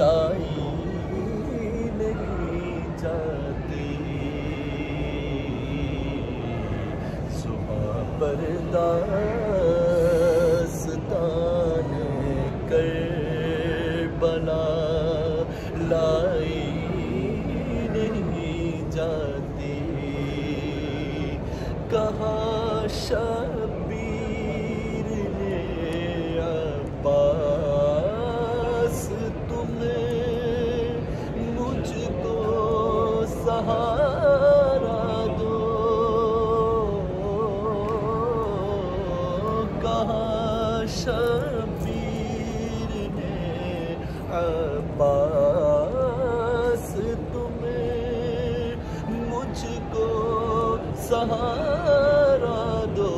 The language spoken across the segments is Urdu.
لائی نہیں جاتی، صبح پر داستان کربلا لائی نہیں جاتی، کہاں شبیر نے عباس تمہیں مجھ کو سہارا دو، کہاں شبیر نے عباس تمہیں مجھ کو سہارا دو،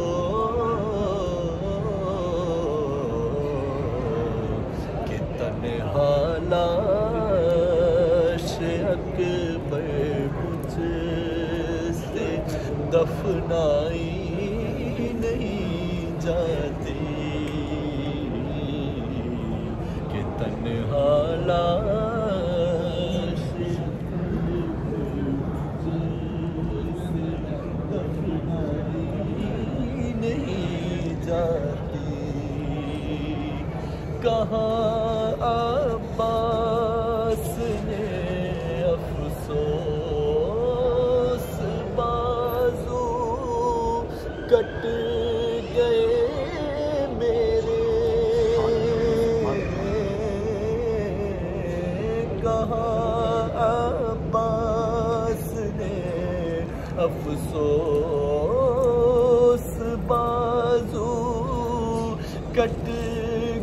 کہ تنہا لاش اکبر مجھ سے دفنائی نہیں جاتی، کہ تنہا لاش نہیں جاتی، کہاں عباس نے افسوس بازو کٹ گئے میرے، کہاں عباس نے افسوس بازو کٹ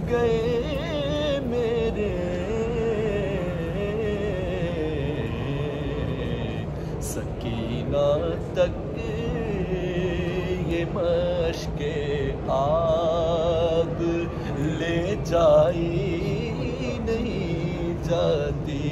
گئے میرے، سکینہ تک یہ مشق آگ لے جائی نہیں جاتی،